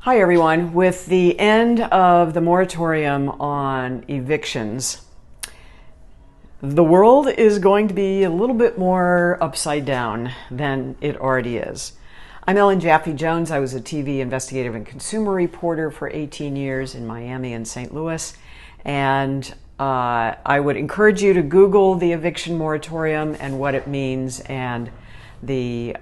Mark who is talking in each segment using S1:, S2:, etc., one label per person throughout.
S1: Hi everyone. With the end of the moratorium on evictions, the world is going to be a little bit more upside down than it already is. I'm Ellen Jaffe-Jones. I was a TV investigative and consumer reporter for 18 years in Miami and St. Louis, and I would encourage you to Google the eviction moratorium and what it means and the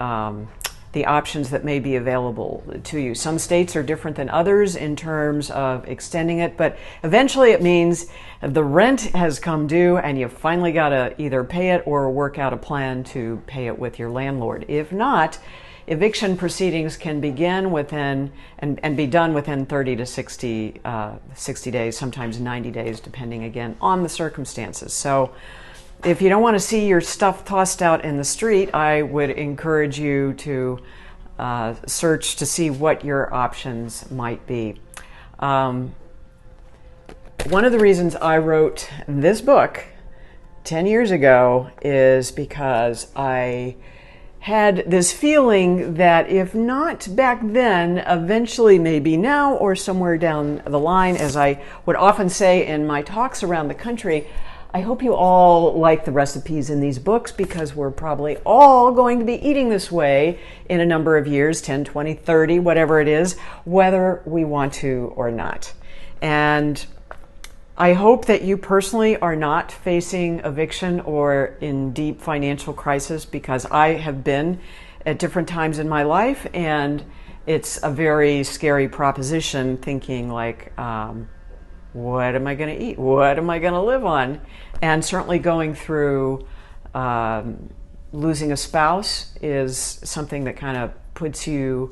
S1: options that may be available to you. Some states are different than others in terms of extending it, but eventually it means the rent has come due and you've finally got to either pay it or work out a plan to pay it with your landlord. If not, eviction proceedings can begin within and be done within 30 to 60 days, sometimes 90 days, depending again on the circumstances. So if you don't want to see your stuff tossed out in the street, I would encourage you to search to see what your options might be. One of the reasons I wrote this book 10 years ago is because I had this feeling that if not back then, eventually maybe now or somewhere down the line, as I would often say in my talks around the country, I hope you all like the recipes in these books because we're probably all going to be eating this way in a number of years, 10, 20, 30, whatever it is, whether we want to or not. And I hope that you personally are not facing eviction or in deep financial crisis, because I have been at different times in my life, and it's a very scary proposition thinking like, what am I going to eat? What am I going to live on? And certainly going through losing a spouse is something that kind of puts you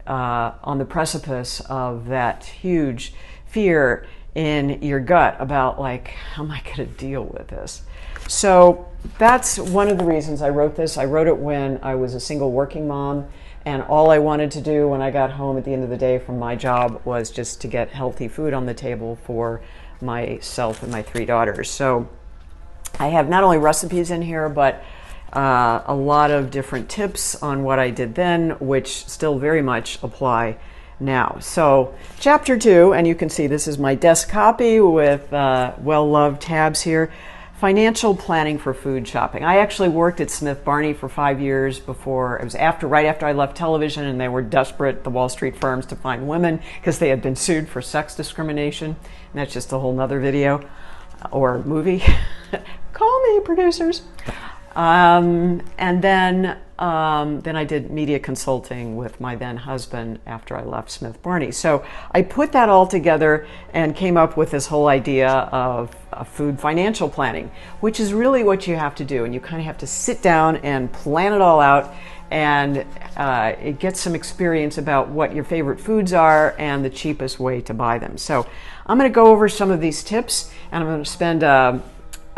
S1: on the precipice of that huge fear in your gut about like, how am I going to deal with this? So that's one of the reasons I wrote this. I wrote it when I was a single working mom, and all I wanted to do when I got home at the end of the day from my job was just to get healthy food on the table for myself and my 3 daughters. So I have not only recipes in here, but a lot of different tips on what I did then, which still very much apply now. So chapter 2, and you can see this is my desk copy with well-loved tabs here. Financial planning for food shopping. I actually worked at Smith Barney for 5 years before, it was right after I left television, and they were desperate, the Wall Street firms, to find women because they had been sued for sex discrimination. And that's just a whole nother video or movie. Call me, producers. And then I did media consulting with my then husband after I left Smith Barney. So I put that all together and came up with this whole idea of food financial planning, which is really what you have to do. And you kind of have to sit down and plan it all out and get some experience about what your favorite foods are and the cheapest way to buy them. So I'm going to go over some of these tips, and I'm going to spend a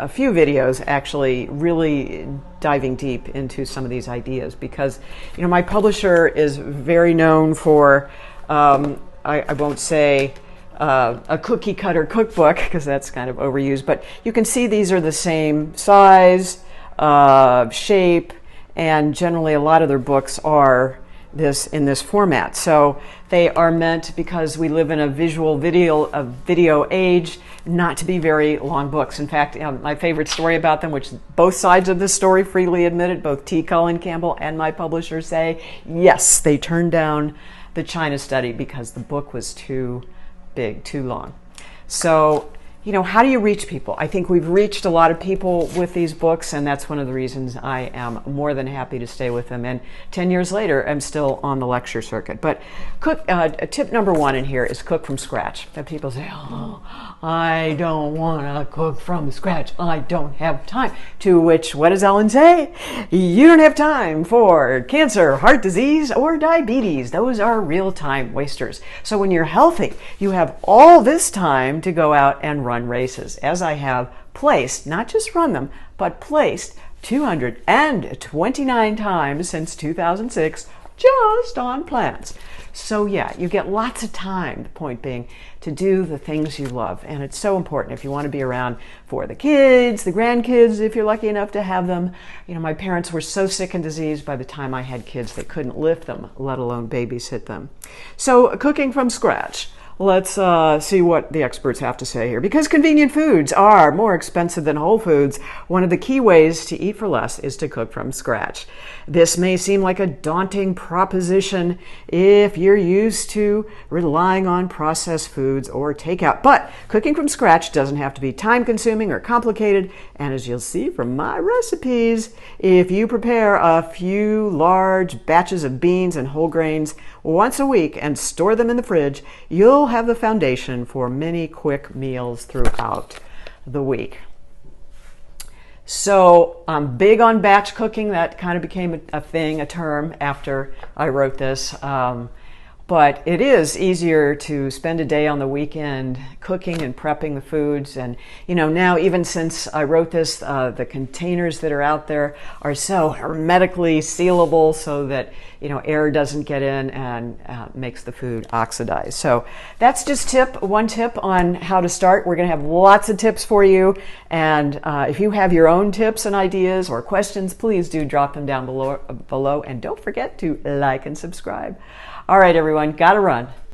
S1: few videos actually really diving deep into some of these ideas, because my publisher is very known for I won't say a cookie cutter cookbook, because that's kind of overused, but you can see these are the same size, shape, and generally a lot of their books are in this format. So they are meant, because we live in a video age, not to be very long books. In fact, my favorite story about them, which both sides of this story freely admitted, both T. Cullen Campbell and my publisher say, yes, they turned down the China study because the book was too big, too long. So, how do you reach people? I think we've reached a lot of people with these books, and that's one of the reasons I am more than happy to stay with them. And 10 years later, I'm still on the lecture circuit. But tip number 1 in here is cook from scratch. That people say, oh, I don't want to cook from scratch. I don't have time. To which, what does Ellen say? You don't have time for cancer, heart disease, or diabetes. Those are real time wasters. So when you're healthy, you have all this time to go out and run races, as I have placed, not just run them, but placed 229 times since 2006 just on plants. So yeah, you get lots of time, the point being, to do the things you love. And it's so important if you want to be around for the kids, the grandkids, if you're lucky enough to have them. My parents were so sick and diseased by the time I had kids, they couldn't lift them, let alone babysit them. So cooking from scratch. Let's see what the experts have to say here. Because convenient foods are more expensive than whole foods, one of the key ways to eat for less is to cook from scratch. This may seem like a daunting proposition if you're used to relying on processed foods or takeout. But cooking from scratch doesn't have to be time-consuming or complicated. And as you'll see from my recipes, if you prepare a few large batches of beans and whole grains once a week and store them in the fridge, you'll have the foundation for many quick meals throughout the week. So I'm big on batch cooking. That kind of became a thing, a term after I wrote this. But it is easier to spend a day on the weekend cooking and prepping the foods. And, now even since I wrote this, the containers that are out there are so hermetically sealable so that, air doesn't get in and makes the food oxidize. So that's just one tip on how to start. We're going to have lots of tips for you. And if you have your own tips and ideas or questions, please do drop them down below. And don't forget to like and subscribe. All right, everyone, gotta run.